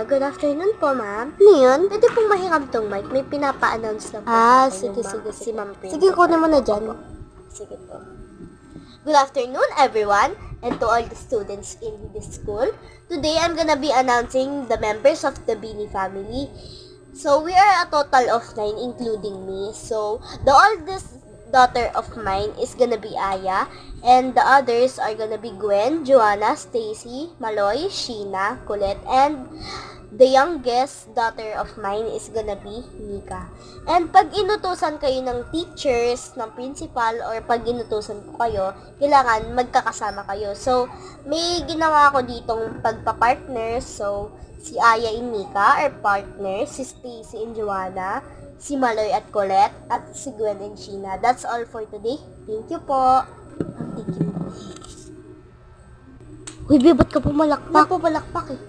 Good afternoon po, ma'am. Ano yun? Pwede pong mahiram tong mic. May pinapa-announce lang po. Sige. Si Ma'am Princess. Sige, kunin mo na dyan. Sige po. Good afternoon, everyone, and to all the students in this school. Today, I'm gonna be announcing the members of the Bini family. So, we are a total of 9, including me. So, the oldest daughter of mine is gonna be Aya, and the others are gonna be Gwen, Joanna, Stacy, Maloy, Sheena, Colette, and the youngest daughter of mine is gonna be Mika. And pag inutusan kayo ng teachers, ng principal, or pag inutusan ko kayo, kailangan magkakasama kayo. So, may ginawa ko ditong pagpa-partner. So, si Aya and Mika are partners, si Stacy and Joanna, si Maloy at Colette, at si Gwen and Sheena. That's all for today. Thank you po. Thank you. Uy, ba't ka pumalakpak? Napapalakpak eh.